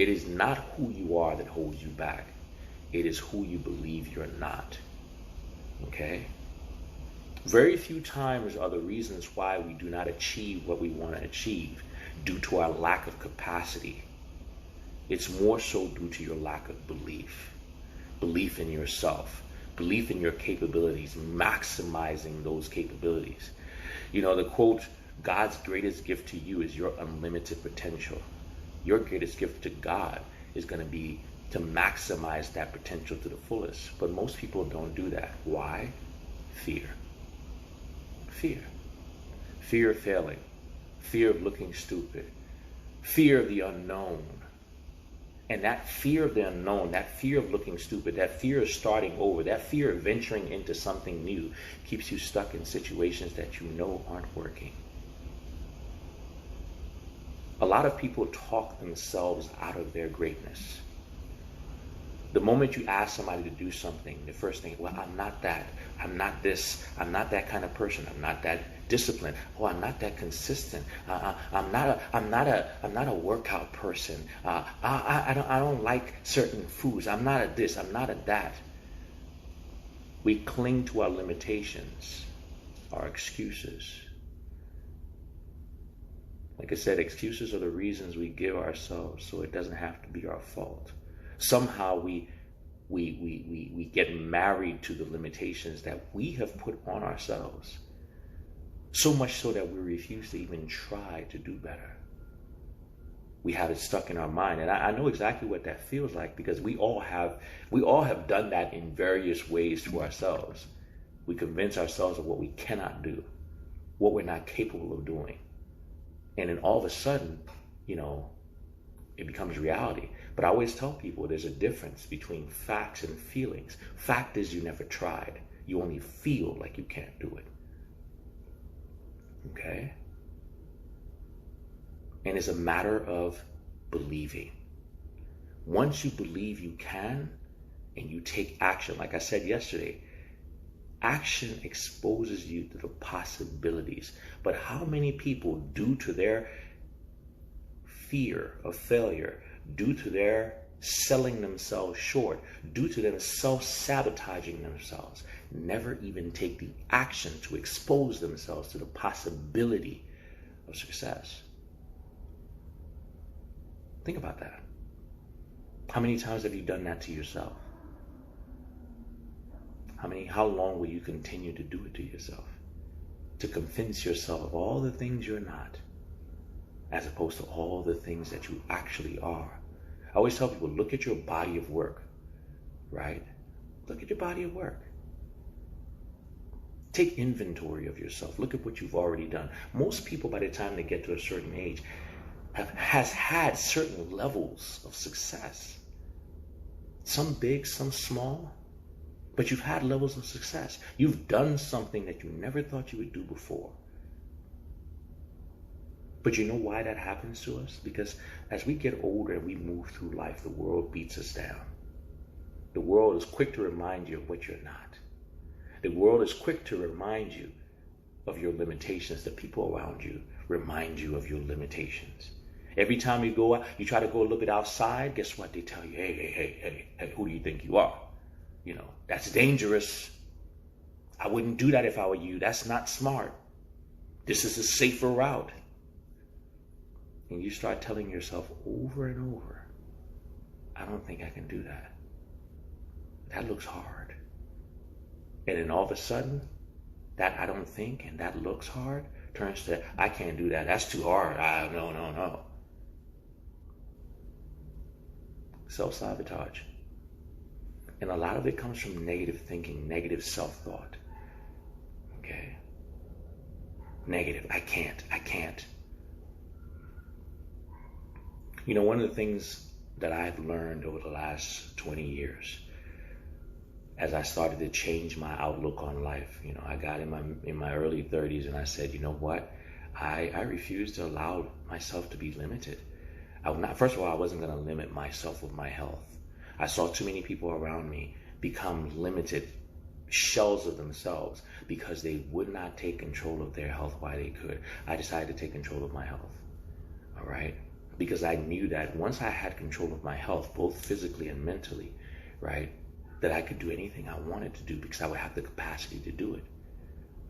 It is not who you are that holds you back. It is who you believe you're not. Okay? Very few times are the reasons why we do not achieve what we want to achieve due to our lack of capacity. It's more so due to your lack of belief. Belief in yourself. Belief in your capabilities. Maximizing those capabilities. You know, the quote, God's greatest gift to you is your unlimited potential. Your greatest gift to God is going to be to maximize that potential to the fullest. But most people don't do that. Why? Fear. Fear. Fear of failing. Fear of looking stupid. Fear of the unknown. And that fear of the unknown, that fear of looking stupid, that fear of starting over, that fear of venturing into something new keeps you stuck in situations that you know aren't working. A lot of people talk themselves out of their greatness. The moment you ask somebody to do something, the first thing, well, I'm not that. I'm not this. I'm not that kind of person. I'm not that disciplined. Oh, I'm not that consistent. I'm not a workout person. I don't like certain foods. I'm not a this. I'm not a that. We cling to our limitations, our excuses. Like I said, excuses are the reasons we give ourselves so it doesn't have to be our fault. Somehow we get married to the limitations that we have put on ourselves. So much so that we refuse to even try to do better. We have it stuck in our mind. And I know exactly what that feels like because we all have done that in various ways to ourselves. We convince ourselves of what we cannot do, what we're not capable of doing. And then all of a sudden, you know, it becomes reality. But I always tell people there's a difference between facts and feelings. Fact is you never tried. You only feel like you can't do it. Okay? And it's a matter of believing. Once you believe you can and you take action, like I said yesterday, action exposes you to the possibilities. But how many people, due to their fear of failure, due to their selling themselves short, due to them self-sabotaging themselves, never even take the action to expose themselves to the possibility of success? Think about that. How many times have you done that to yourself? How long will you continue to do it to yourself? To convince yourself of all the things you're not, as opposed to all the things that you actually are. I always tell people, look at your body of work, right? Look at your body of work. Take inventory of yourself. Look at what you've already done. Most people, by the time they get to a certain age, has had certain levels of success. Some big, some small. But you've had levels of success. You've done something that you never thought you would do before. But you know why that happens to us? Because as we get older and we move through life, the world beats us down. The world is quick to remind you of what you're not. The world is quick to remind you of your limitations. The people around you remind you of your limitations. Every time you go out, you try to go a little bit outside, guess what? They tell you, hey, who do you think you are? You know, that's dangerous. I wouldn't do that if I were you. That's not smart. This is a safer route. And you start telling yourself over and over, I don't think I can do that. That looks hard. And then all of a sudden, that I don't think and that looks hard turns to, I can't do that. That's too hard. No. Self-sabotage. And a lot of it comes from negative thinking, negative self-thought. Okay? Negative. I can't. You know, one of the things that I've learned over the last 20 years, as I started to change my outlook on life, you know, I got in my early 30s and I said, you know what? I refuse to allow myself to be limited. First of all, I wasn't going to limit myself with my health. I saw too many people around me become limited shells of themselves because they would not take control of their health while they could. I decided to take control of my health. All right? because I knew that once I had control of my health, both physically and mentally, right, that I could do anything I wanted to do because I would have the capacity to do it.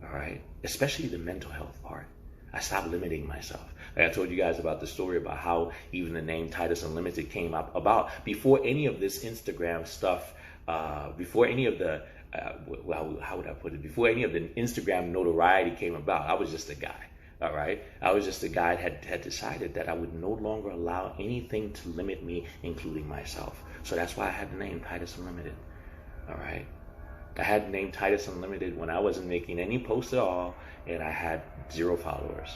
All right, especially the mental health part. I stopped limiting myself. Like I told you guys about the story about how even the name Titus Unlimited came up about before any of this Instagram stuff, before any of the, how would I put it? Before any of the Instagram notoriety came about, I was just a guy. All right, I was just a guy that had decided that I would no longer allow anything to limit me, including myself. So that's why I had the name Titus Unlimited. All right. I had the name Titus Unlimited when I wasn't making any posts at all, and I had 0 followers.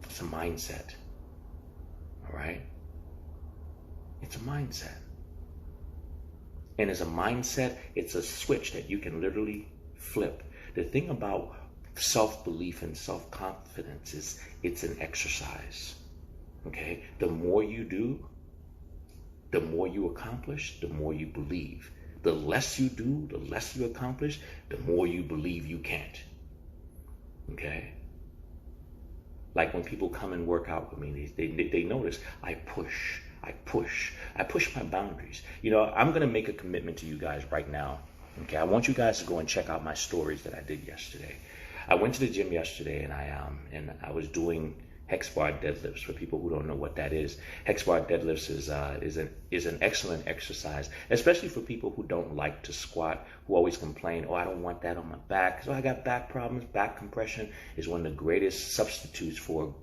It's a mindset. All right? It's a mindset. And as a mindset, it's a switch that you can literally flip. The thing about self-belief and self-confidence is it's an exercise. Okay? The more you do, the more you accomplish, the more you believe. The less you do, the less you accomplish, the more you believe you can't. Okay? Like when people come and work out with me, they notice I push my boundaries. You know, I'm going to make a commitment to you guys right now. Okay? I want you guys to go and check out my stories that I did yesterday. I went to the gym yesterday and I was doing hex bar deadlifts. For people who don't know what that is, hex bar deadlifts is an excellent exercise, especially for people who don't like to squat, who always complain, oh, I don't want that on my back, so I got back problems. Back compression is one of the greatest substitutes for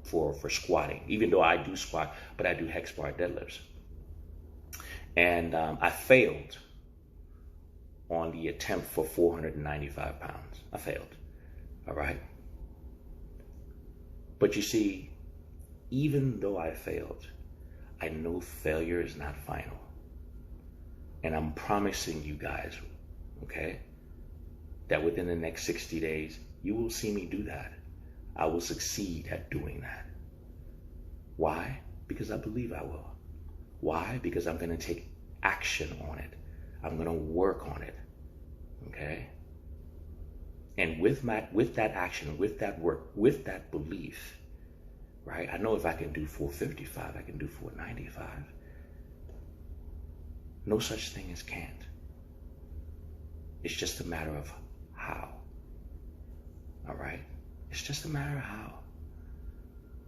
squatting, even though I do squat, but I do hex bar deadlifts. And I failed on the attempt for 495 pounds. I failed. All right. But you see, even though I failed, I know failure is not final. And I'm promising you guys, okay, that within the next 60 days, you will see me do that. I will succeed at doing that. Why? Because I believe I will. Why? Because I'm going to take action on it. I'm going to work on it. Okay? And with that action, with that work, with that belief, right? I know if I can do 455, I can do 495. No such thing as can't. It's just a matter of how. All right? It's just a matter of how.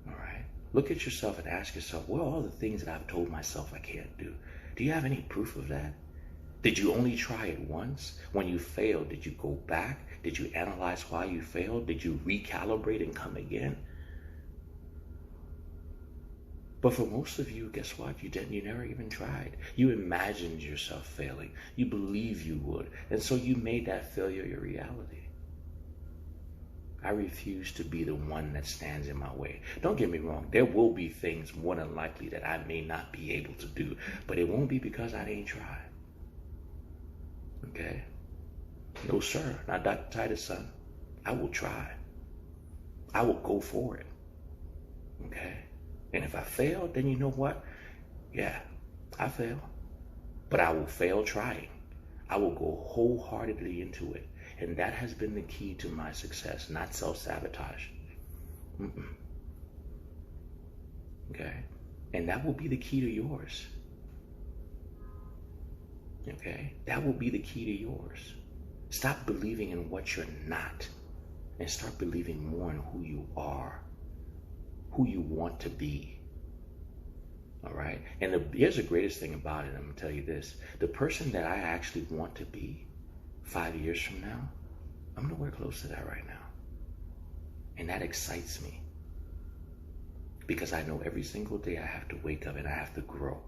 All right? Look at yourself and ask yourself, what are all the things that I've told myself I can't do? Do you have any proof of that? Did you only try it once? When you failed, did you go back? Did you analyze why you failed? Did you recalibrate and come again? But for most of you, guess what? You never even tried. You imagined yourself failing. You believe you would. And so you made that failure your reality. I refuse to be the one that stands in my way. Don't get me wrong. There will be things more than likely that I may not be able to do. But it won't be because I didn't try. Okay? No, sir. Not Dr. Titus, son. I will try. I will go for it. Okay? And if I fail, then you know what? Yeah, I fail. But I will fail trying. I will go wholeheartedly into it. And that has been the key to my success, not self-sabotage. Okay? And that will be the key to yours. Okay? That will be the key to yours. Stop believing in what you're not and start believing more in who you are, who you want to be. All right? And here's the greatest thing about it. I'm going to tell you this. The person that I actually want to be 5 years from now, I'm nowhere close to that right now. And that excites me. Because I know every single day I have to wake up and I have to grow.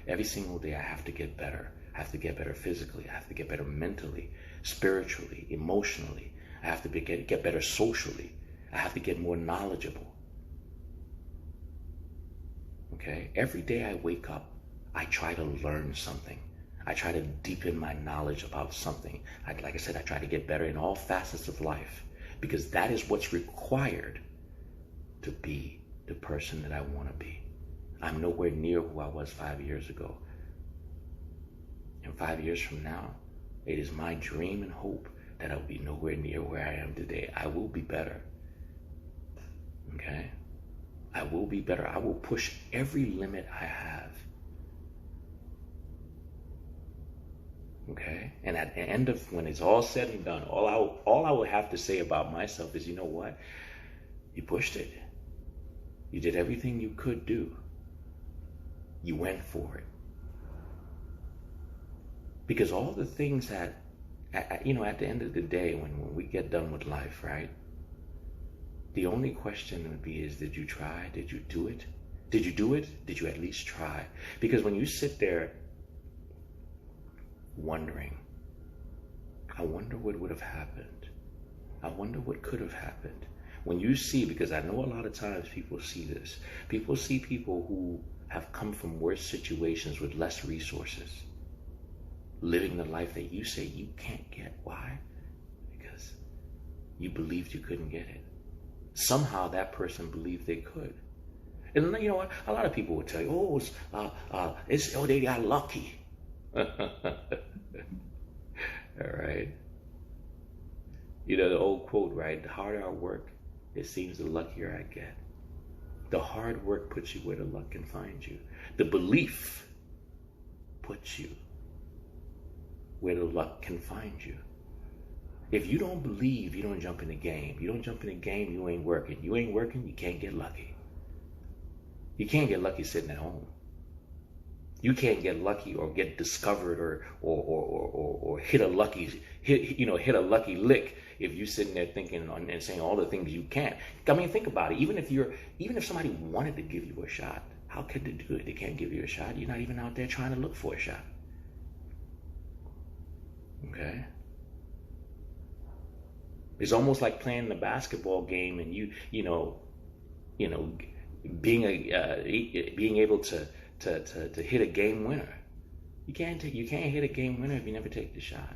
Every single day I have to get better. I have to get better physically. I have to get better mentally, spiritually, emotionally. I have to get better socially. I have to get more knowledgeable. Okay? Every day I wake up, I try to learn something. I try to deepen my knowledge about something. Like I said, I try to get better in all facets of life because that is what's required to be the person that I want to be. I'm nowhere near who I was 5 years ago. And 5 years from now, it is my dream and hope that I'll be nowhere near where I am today. I will be better. Okay? I will be better. I will push every limit I have. Okay? And at the end of, when it's all said and done, all I will have to say about myself is, you know what? You pushed it. You did everything you could do. You went for it. Because all the things that, at the end of the day, when we get done with life, right? The only question would be is, did you try? Did you do it? Did you do it? Did you at least try? Because when you sit there wondering, I wonder what would have happened. I wonder what could have happened. When you see, because I know a lot of times people see this. People see people who have come from worse situations with less resources, living the life that you say you can't get. Why? Because you believed you couldn't get it. Somehow that person believed they could. And you know what? A lot of people would tell you, they got lucky. All right. You know the old quote, right? The harder I work, it seems the luckier I get. The hard work puts you where the luck can find you. The belief puts you where the luck can find you. If you don't believe, you don't jump in the game. You don't jump in the game, you ain't working. You ain't working, you can't get lucky. You can't get lucky sitting at home. You can't get lucky or get discovered or hit a lucky lick if you're sitting there thinking and saying all the things you can't. I mean, think about it. Even if somebody wanted to give you a shot, how could they do it? They can't give you a shot. You're not even out there trying to look for a shot. Okay? It's almost like playing the basketball game and being able to hit a game winner. You can't hit a game winner if you never take the shot.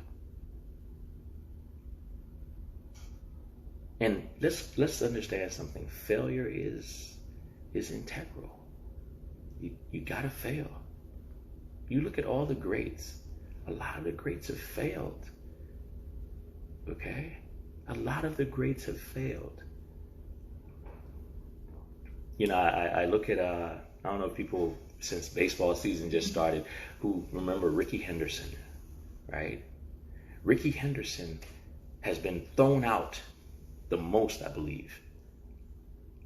And let's understand something. Failure is integral. You gotta fail. You look at all the greats. A lot of the greats have failed. Okay? A lot of the greats have failed. I look at I don't know if people, since baseball season just started, who remember Rickey Henderson, right? Rickey Henderson has been thrown out the most, I believe,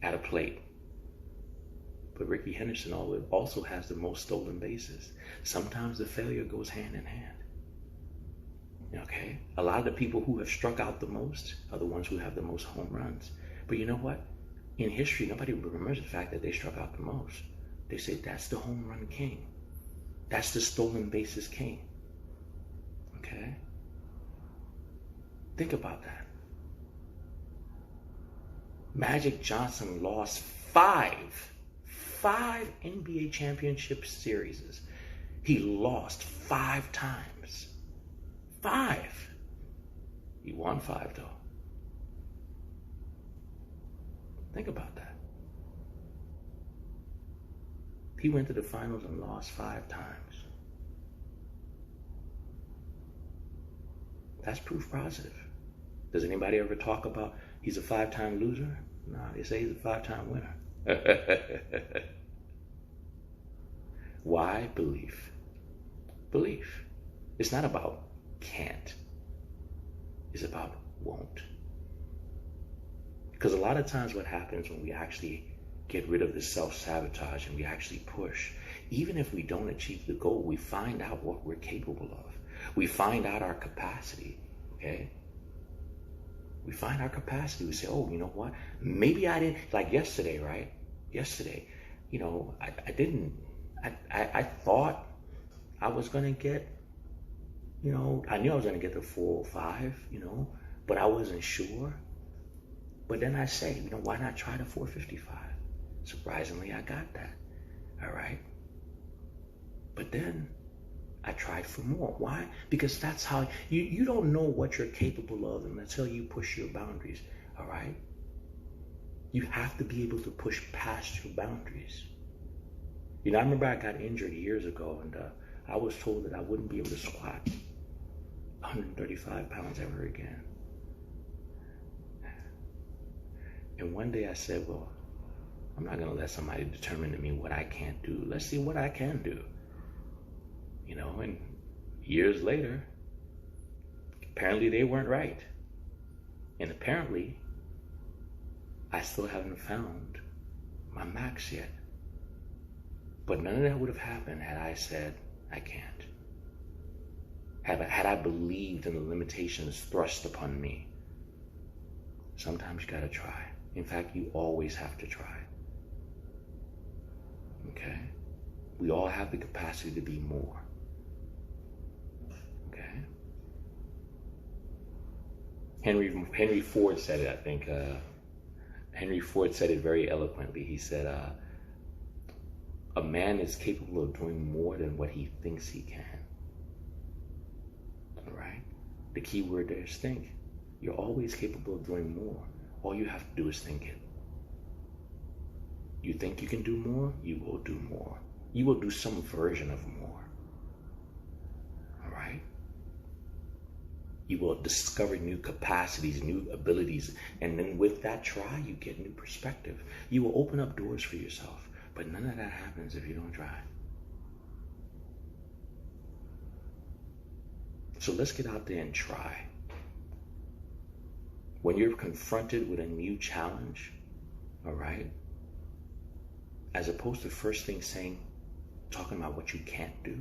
at a plate. But Rickey Henderson also has the most stolen bases. Sometimes the failure goes hand in hand. Okay? A lot of the people who have struck out the most are the ones who have the most home runs. But you know what? In history, nobody remembers the fact that they struck out the most. They say that's the home run king. That's the stolen bases king. Okay? Think about that. Magic Johnson lost five NBA championship series. He lost 5 times. 5. He won 5 though. Think about that. He went to the finals and lost 5 times. That's proof positive. Does anybody ever talk about he's a 5-time loser? No, they say he's a 5-time winner. Why? Belief. Belief. It's not about can't. It's about won't. Because a lot of times what happens when we actually get rid of the self-sabotage and we actually push, even if we don't achieve the goal, we find out what we're capable of. We find out our capacity, okay? We find our capacity. We say, oh, you know what? Maybe I didn't, like yesterday, right? Yesterday, I thought I was going to get, I knew I was going to get the 405, but I wasn't sure. But then I say, why not try the 455? Surprisingly, I got that. All right. But then I tried for more. Why? Because that's how you don't know what you're capable of until you push your boundaries. All right. You have to be able to push past your boundaries. I remember I got injured years ago, and I was told that I wouldn't be able to squat 135 pounds ever again. And one day I said, well, I'm not going to let somebody determine to me what I can't do. Let's see what I can do. And years later, apparently they weren't right. And apparently, I still haven't found my max yet. But none of that would have happened had I said, I can't. Had I believed in the limitations thrust upon me. Sometimes you gotta try. In fact, you always have to try. Okay? We all have the capacity to be more. Okay? Henry Ford said it, I think. Henry Ford said it very eloquently. He said, a man is capable of doing more than what he thinks he can. All right? The key word there is think. You're always capable of doing more. All you have to do is think it. You think you can do more, you will do more. You will do some version of more. All right? You will discover new capacities, new abilities, and then with that try, you get new perspective. You will open up doors for yourself, but none of that happens if you don't try. So let's get out there and try. When you're confronted with a new challenge, all right, as opposed to first thing talking about what you can't do,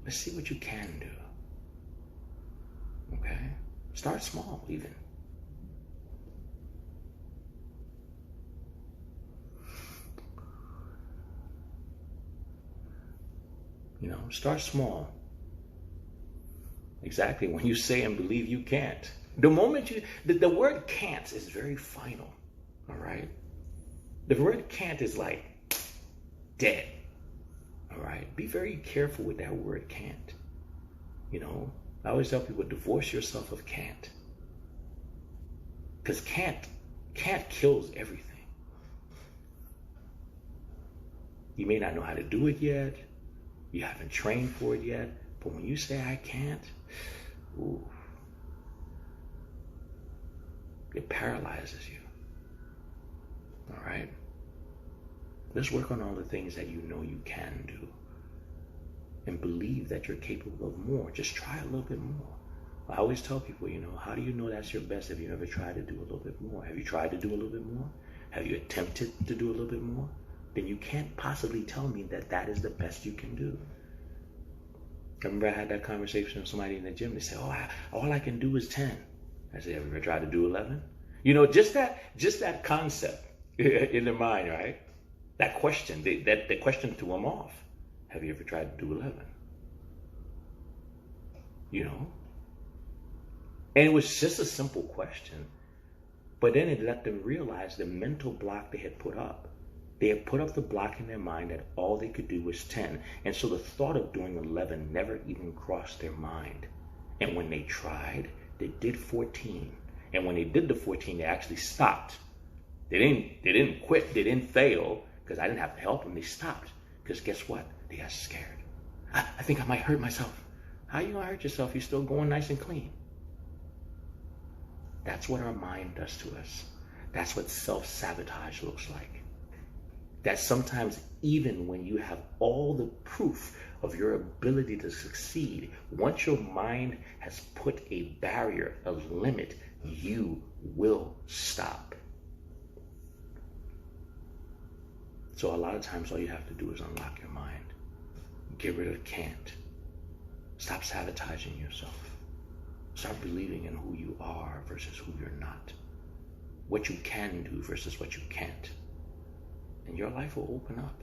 let's see what you can do. Okay? Start small, even. Start small. Exactly. When you say and believe you can't. The moment the word can't is very final. All right? The word can't is like dead. All right? Be very careful with that word can't. I always tell people, divorce yourself of can't. Because can't kills everything. You may not know how to do it yet. You haven't trained for it yet. But when you say I can't, ooh, it paralyzes you. All right? Let's work on all the things that you know you can do. And believe that you're capable of more. Just try a little bit more. I always tell people, how do you know that's your best if you never tried to do a little bit more? Have you tried to do a little bit more? Have you attempted to do a little bit more? Then you can't possibly tell me that that is the best you can do. I remember I had that conversation with somebody in the gym. They said, all I can do is 10. I said, have you ever tried to do 11? Just that concept in their mind, right? That question, that question threw them off. Have you ever tried to do 11? And it was just a simple question. But then it let them realize the mental block they had put up. They had put up the block in their mind that all they could do was 10. And so the thought of doing 11 never even crossed their mind. And when they tried, they did 14. And when they did the 14, they actually stopped. They didn't quit. They didn't fail because I didn't have to help them. They stopped. Because guess what? They got scared. I think I might hurt myself. How you gonna hurt yourself? You're still going nice and clean. That's what our mind does to us. That's what self-sabotage looks like. That sometimes even when you have all the proof of your ability to succeed, once your mind has put a barrier, a limit, you will stop. So a lot of times all you have to do is unlock your mind. Get rid of can't. Stop sabotaging yourself. Start believing in who you are versus who you're not. What you can do versus what you can't. And your life will open up.